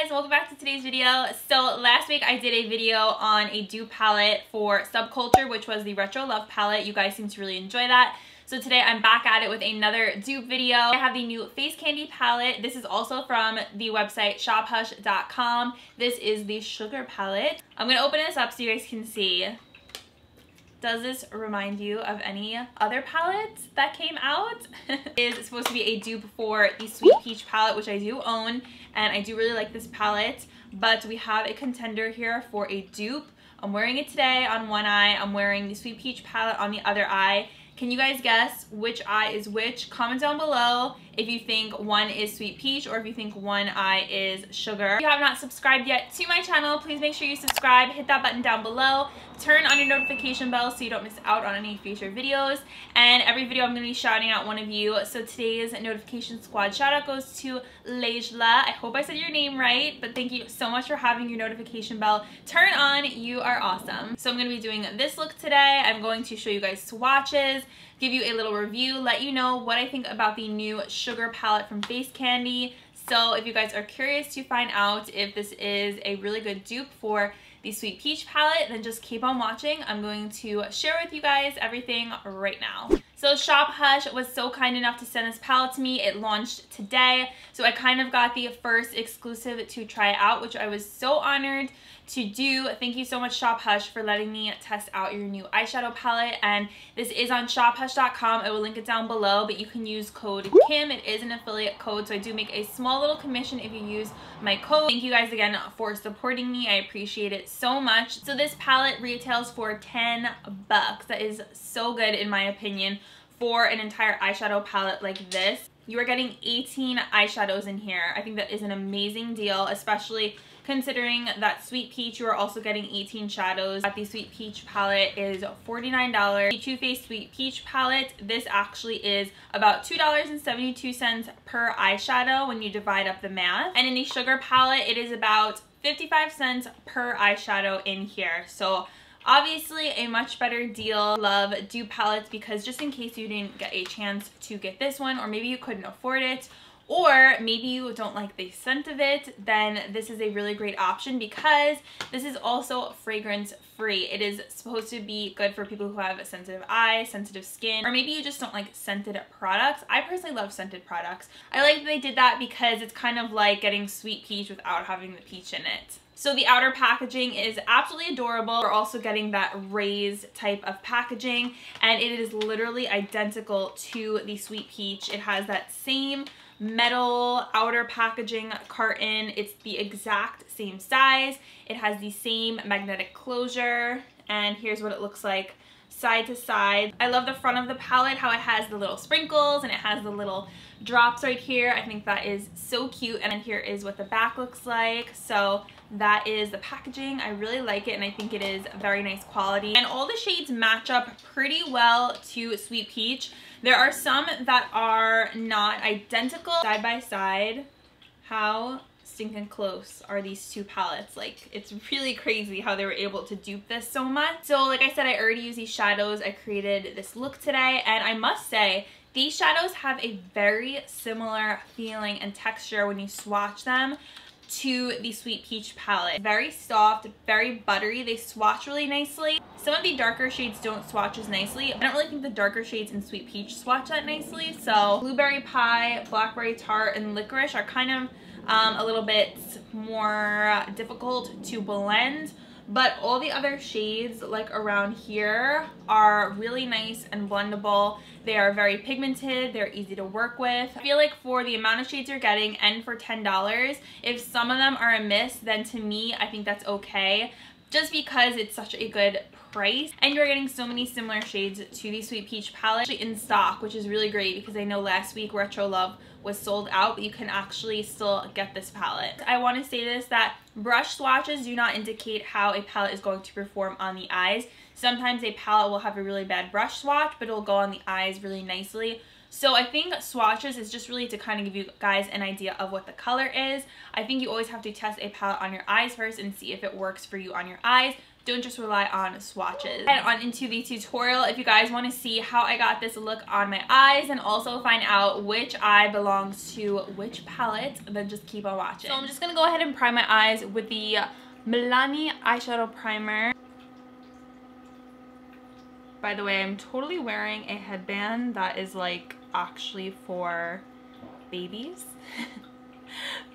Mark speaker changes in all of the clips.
Speaker 1: guys, welcome back to today's video. So last week I did a video on a dupe palette for Subculture, which was the Retro Love palette. You guys seem to really enjoy that. So today I'm back at it with another dupe video. I have the new Facecandy palette. This is also from the website shophush.com. This is the Sugar palette. I'm going to open this up so you guys can see. Does this remind you of any other palettes that came out? It is supposed to be a dupe for the Sweet Peach palette, which I do own, and I do really like this palette, but we have a contender here for a dupe. I'm wearing it today on one eye. I'm wearing the Sweet Peach palette on the other eye. Can you guys guess which eye is which? Comment down below if you think one is Sweet Peach or if you think one eye is Sugar. If you have not subscribed yet to my channel, please make sure you subscribe. Hit that button down below. Turn on your notification bell so you don't miss out on any future videos. And every video I'm going to be shouting out one of you. So today's notification squad shout out goes to Lejla. I hope I said your name right, but thank you so much for having your notification bell turn on. You are awesome. So I'm going to be doing this look today. I'm going to show you guys swatches, give you a little review, let you know what I think about the new Sugar palette from Facecandy. So if you guys are curious to find out if this is a really good dupe for the Sweet Peach palette, then just keep on watching. I'm going to share with you guys everything right now. So Shop Hush was so kind enough to send this palette to me. It launched today, so I kind of got the first exclusive to try it out, which I was so honored to do. Thank you so much, Shop Hush, for letting me test out your new eyeshadow palette. And this is on shophush.com. I will link it down below, but you can use code KIM. It is an affiliate code, so I do make a small little commission if you use my code. Thank you guys again for supporting me. I appreciate it so much. So this palette retails for 10 bucks. That is so good in my opinion for an entire eyeshadow palette like this. You are getting 18 eyeshadows in here. I think that is an amazing deal, especially considering that Sweet Peach, you are also getting 18 shadows. The Sweet Peach palette is $49. The Too Faced Sweet Peach palette, this actually is about $2.72 per eyeshadow when you divide up the math. And in the Sugar palette, it is about 55 cents per eyeshadow in here. So obviously a much better deal. Love dupe palettes because just in case you didn't get a chance to get this one, or maybe you couldn't afford it, or maybe you don't like the scent of it, then this is a really great option because this is also fragrance free. It is supposed to be good for people who have sensitive eyes, sensitive skin, or maybe you just don't like scented products. I personally love scented products. I like that they did that because it's kind of like getting Sweet Peach without having the peach in it. So the outer packaging is absolutely adorable. We're also getting that raised type of packaging, and it is literally identical to the Sweet Peach. It has that same metal outer packaging carton. It's the exact same size. It has the same magnetic closure, and here's what it looks like side to side. I love the front of the palette, how it has the little sprinkles and it has the little drops right here. I think that is so cute. And then here is what the back looks like. So that is the packaging. I really like it, and I think it is very nice quality. And all the shades match up pretty well to Sweet Peach. There are some that are not identical. Side by side, how stinking close are these two palettes? Like, it's really crazy how they were able to dupe this so much. So like I said, I already used these shadows. I created this look today, and I must say these shadows have a very similar feeling and texture when you swatch them to the Sweet Peach palette. Very soft, very buttery. They swatch really nicely. Some of the darker shades don't swatch as nicely. I don't really think the darker shades in Sweet Peach swatch that nicely. So Blueberry Pie, Blackberry Tart, and Licorice are kind of a little bit more difficult to blend, but all the other shades like around here are really nice and blendable. They are very pigmented, they're easy to work with. I feel like for the amount of shades you're getting and for $10, if some of them are a miss, then to me I think that's okay, just because it's such a good price, and you're getting so many similar shades to the Sweet Peach palette actually in stock, which is really great because I know last week Retro Love was sold out, but you can actually still get this palette. I want to say this, that brush swatches do not indicate how a palette is going to perform on the eyes. Sometimes a palette will have a really bad brush swatch, but it'll go on the eyes really nicely. So I think swatches is just really to kind of give you guys an idea of what the color is. I think you always have to test a palette on your eyes first and see if it works for you on your eyes. Don't just rely on swatches. Head on into the tutorial if you guys want to see how I got this look on my eyes and also find out which eye belongs to which palette, then just keep on watching. So I'm just going to go ahead and prime my eyes with the Milani eyeshadow primer. By the way, I'm totally wearing a headband that is like actually for babies.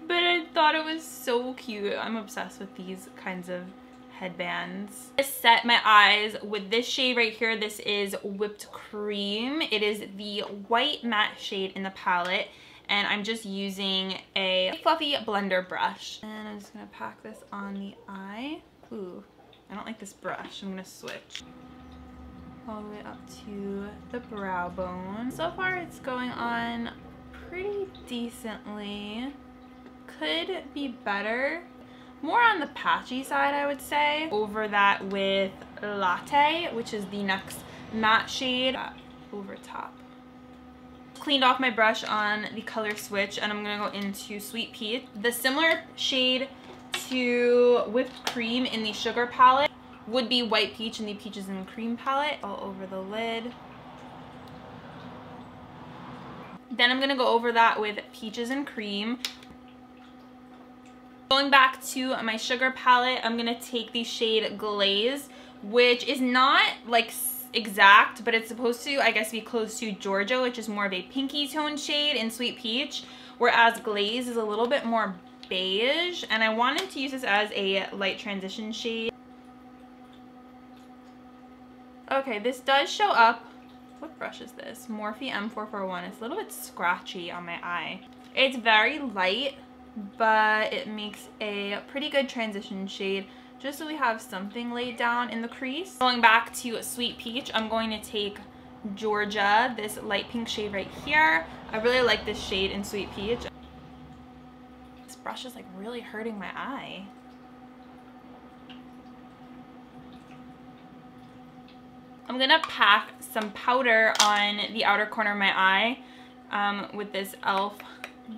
Speaker 1: But I thought it was so cute. I'm obsessed with these kinds of headbands. I set my eyes with this shade right here. This is Whipped Cream. It is the white matte shade in the palette. And I'm just using a fluffy blender brush. And I'm just gonna pack this on the eye. Ooh, I don't like this brush. I'm gonna switch. All the way up to the brow bone. So far it's going on pretty decently. Could be better. More on the patchy side, I would say. Over that with Latte, which is the next matte shade over top. Cleaned off my brush on the color switch and I'm gonna go into Sweet Peach. The similar shade to Whipped Cream in the Sugar palette would be White Peach in the Peaches and Cream palette. All over the lid. Then I'm gonna go over that with Peaches and Cream. Going back to my Sugar palette, I'm gonna take the shade Glaze, which is not like exact, but it's supposed to, I guess, be close to Georgia, which is more of a pinky tone shade in Sweet Peach, whereas Glaze is a little bit more beige, and I wanted to use this as a light transition shade. Okay, this does show up. What brush is this? Morphe M441. It's a little bit scratchy on my eye. It's very light, but it makes a pretty good transition shade just so we have something laid down in the crease. Going back to Sweet Peach, I'm going to take Georgia, this light pink shade right here. I really like this shade in Sweet Peach. This brush is like really hurting my eye. I'm gonna pack some powder on the outer corner of my eye with this e.l.f.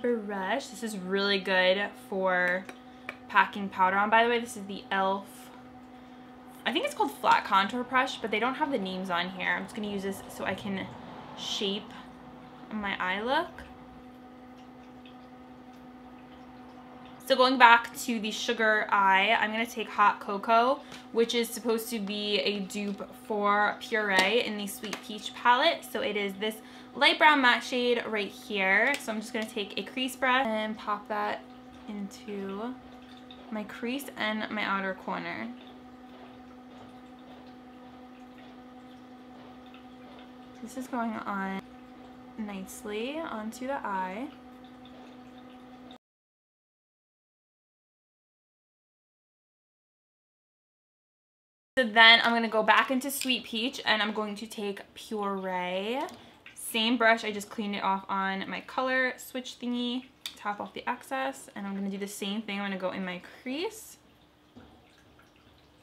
Speaker 1: brush. This is really good for packing powder on. By the way, this is the e.l.f. I think it's called flat contour brush, but they don't have the names on here. I'm just gonna use this so I can shape my eye look. So going back to the Sugar eye, I'm going to take Hot Cocoa, which is supposed to be a dupe for Puree in the Sweet Peach palette. So it is this light brown matte shade right here. So I'm just going to take a crease brush and pop that into my crease and my outer corner. This is going on nicely onto the eye. So then I'm going to go back into Sweet Peach and I'm going to take Puree. Same brush, I just cleaned it off on my color switch thingy, tap off the excess, and I'm going to do the same thing. I'm going to go in my crease.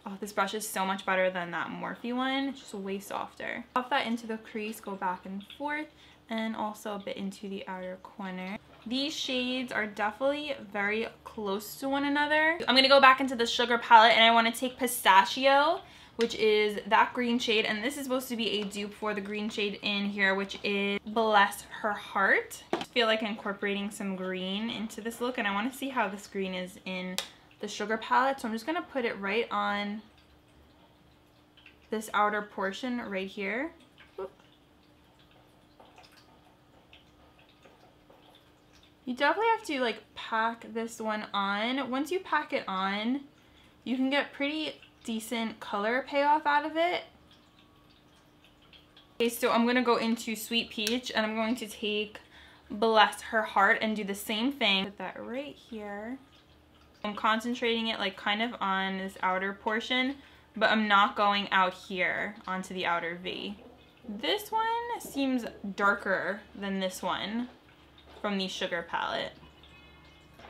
Speaker 1: Oh, this brush is so much better than that Morphe one. It's just way softer. Pop that into the crease, go back and forth, and also a bit into the outer corner. These shades are definitely very close to one another. I'm going to go back into the Sugar palette and I want to take Pistachio, which is that green shade. And this is supposed to be a dupe for the green shade in here, which is Bless Her Heart. I feel like incorporating some green into this look, and I want to see how this green is in the Sugar palette. So I'm just going to put it right on this outer portion right here. You definitely have to like pack this one on. Once you pack it on, you can get pretty decent color payoff out of it. Okay, so I'm gonna go into Sweet Peach and I'm going to take Bless Her Heart and do the same thing. Put that right here. I'm concentrating it like kind of on this outer portion, but I'm not going out here onto the outer V. This one seems darker than this one from the Sugar palette,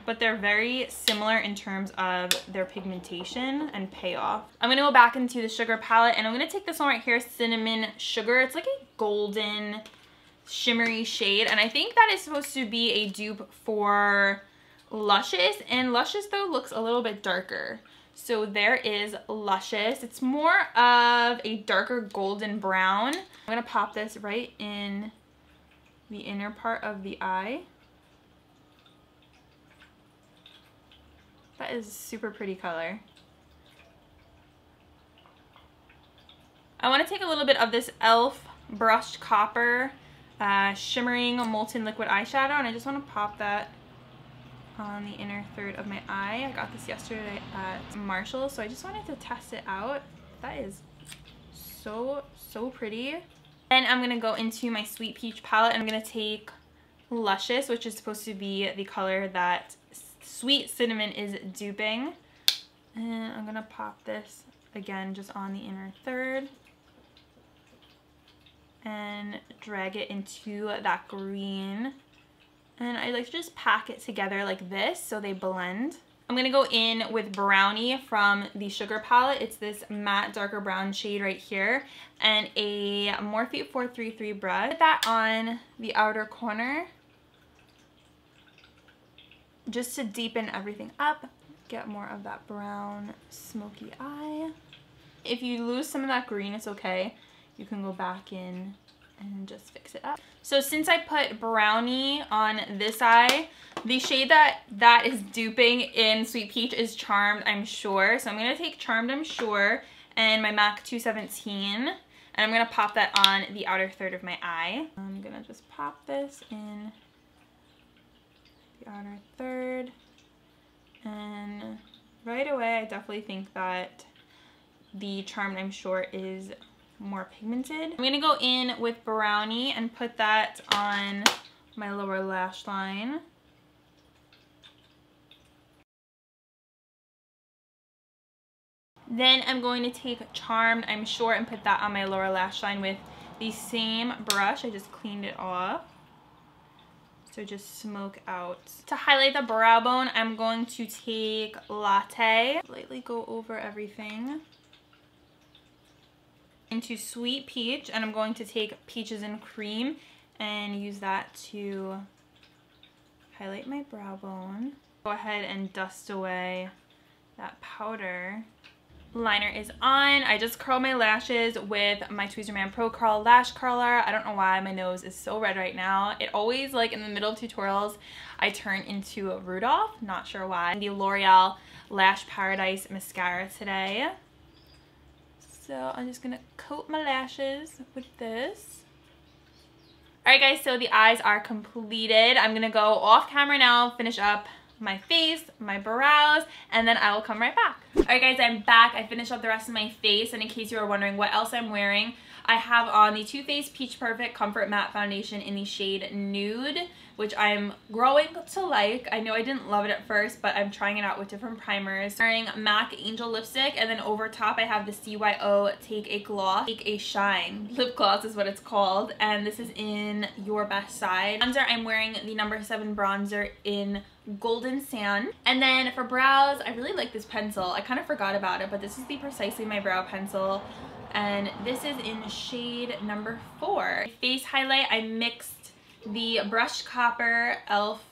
Speaker 1: but they're very similar in terms of their pigmentation and payoff. I'm gonna go back into the Sugar palette and I'm gonna take this one right here, Cinnamon Sugar. It's like a golden shimmery shade, and I think that is supposed to be a dupe for Luscious, and Luscious though looks a little bit darker. So there is Luscious. It's more of a darker golden brown. I'm gonna pop this right in the inner part of the eye. That is a super pretty color. I want to take a little bit of this e.l.f. brushed copper shimmering molten liquid eyeshadow, and I just want to pop that on the inner third of my eye. I got this yesterday at Marshall's, so I just wanted to test it out. That is so pretty. Then I'm gonna go into my Sweet Peach palette, and I'm gonna take Luscious, which is supposed to be the color that Sweet Cinnamon is duping, and I'm gonna pop this again just on the inner third and drag it into that green. And I like to just pack it together like this so they blend. I'm gonna go in with Brownie from the Sugar palette. It's this matte darker brown shade right here, and a Morphe 433 brush. Put that on the outer corner just to deepen everything up, get more of that brown smoky eye. If you lose some of that green, it's okay. You can go back in and just fix it up. So since I put Brownie on this eye, the shade that is duping in Sweet Peach is Charmed, I'm Sure. So I'm gonna take Charmed, I'm Sure and my MAC 217, and I'm gonna pop that on the outer third of my eye. I'm gonna just pop this in the outer third, and right away I definitely think that the Charmed, I'm Sure is more pigmented. I'm gonna go in with Brownie and put that on my lower lash line. Then I'm going to take Charmed, I'm Sure, and put that on my lower lash line with the same brush. I just cleaned it off. So just smoke out. To highlight the brow bone, I'm going to take Latte. Lightly go over everything. Into Sweet Peach, and I'm going to take Peaches and Cream and use that to highlight my brow bone. Go ahead and dust away that powder. Liner is on. I just curl my lashes with my Tweezerman Pro Curl Lash Curler. I don't know why my nose is so red right now. It always, like in the middle of tutorials, I turn into a Rudolph. Not sure why. The L'Oreal Lash Paradise Mascara today. So I'm just gonna coat my lashes with this. Alright guys, so the eyes are completed. I'm gonna go off camera now, finish up my face, my brows, and then I will come right back. Alright guys, I'm back. I finished up the rest of my face, and in case you were wondering what else I'm wearing, I have on the Too Faced Peach Perfect Comfort Matte Foundation in the shade Nude, which I'm growing to like. I know I didn't love it at first, but I'm trying it out with different primers. Wearing MAC Angel Lipstick, and then over top I have the CYO Take a Gloss, Take a Shine. Lip gloss is what it's called, and this is in Your Best Side. Bronzer, I'm wearing the No. 7 bronzer in Golden Sand. And then for brows, I really like this pencil. I kind of forgot about it, but this is the Precisely My Brow pencil, and this is in shade number 4. Face highlight, I mixed the brushed copper e.l.f.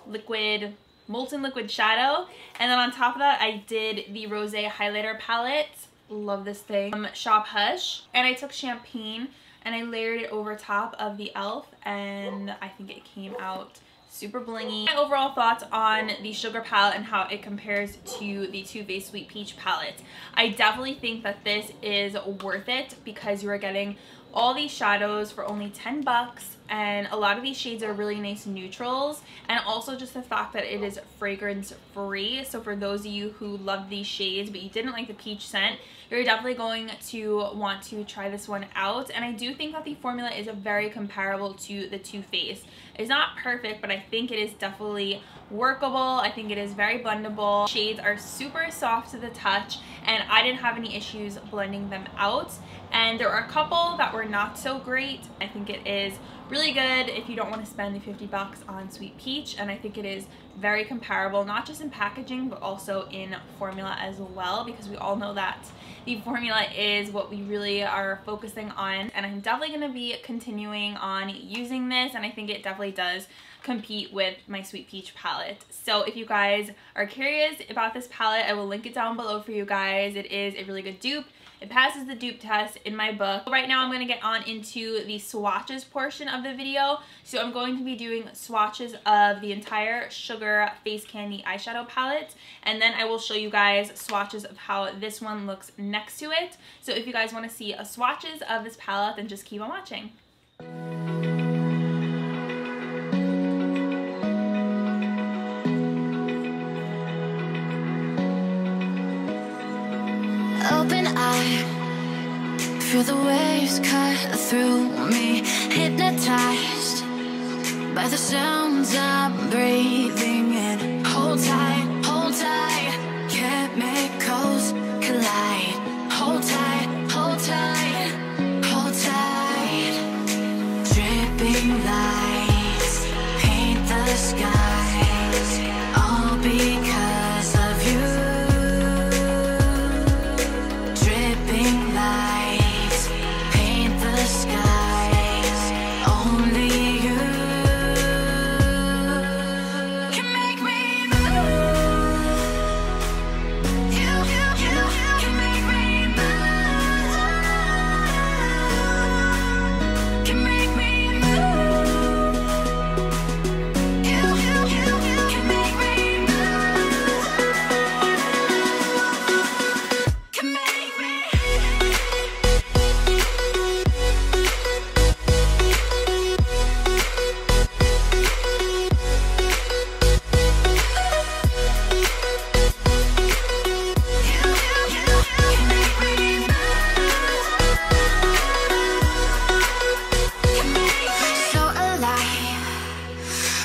Speaker 1: liquid molten liquid shadow, and then on top of that I did the rose highlighter palette. Love this thing. Shop Hush, and I took Champagne and I layered it over top of the e.l.f. and I think it came out super blingy. My overall thoughts on the Sugar palette and how it compares to the Too Faced Sweet Peach palette. I definitely think that this is worth it because you are getting all these shadows for only 10 bucks, and a lot of these shades are really nice neutrals, and also just the fact that it is fragrance free. So for those of you who love these shades but you didn't like the peach scent, you're definitely going to want to try this one out. And I do think that the formula is very comparable to the Too Faced. It's not perfect, but I think it is definitely workable. I think it is very blendable. Shades are super soft to the touch, and I didn't have any issues blending them out. And there are a couple that were not so great. I think it is really good if you don't want to spend the 50 bucks on Sweet Peach, and I think it is very comparable, not just in packaging but also in formula as well, because we all know that the formula is what we really are focusing on. And I'm definitely going to be continuing on using this, and I think it definitely does compete with my Sweet Peach palette. So if you guys are curious about this palette, I will link it down below for you guys. It is a really good dupe. It passes the dupe test in my book. Right now I'm going to get on into the swatches portion of the video. So I'm going to be doing swatches of the entire Sugar Facecandy eyeshadow palette, and then I will show you guys swatches of how this one looks next to it. So if you guys want to see swatches of this palette, then just keep on watching.
Speaker 2: Open eye, feel the waves cut through me, hypnotized by the sounds I'm breathing in. Hold tight, chemicals collide. Hold tight, hold tight, hold tight. Dripping lights paint the skies, all because of you.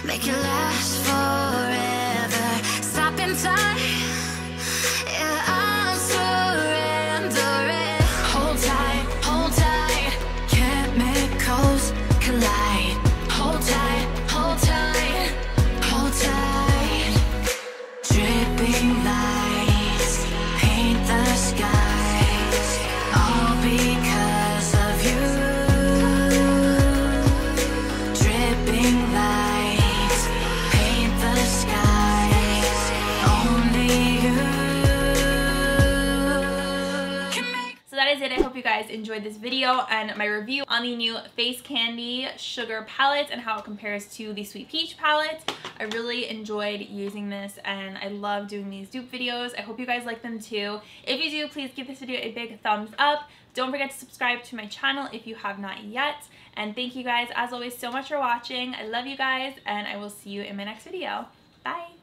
Speaker 2: Make it last forever. Stop in time. Yeah, I'm surrendering. Hold tight, chemicals collide. Hold tight, hold tight, hold tight. Dripping lights paint the skies, all because of you. Dripping lights.
Speaker 1: So that is it. I hope you guys enjoyed this video and my review on the new Facecandy Sugar palette and how it compares to the Sweet Peach palette. I really enjoyed using this and I love doing these dupe videos. I hope you guys like them too. If you do, please give this video a big thumbs up. Don't forget to subscribe to my channel if you have not yet. And thank you guys, as always, so much for watching. I love you guys, and I will see you in my next video. Bye!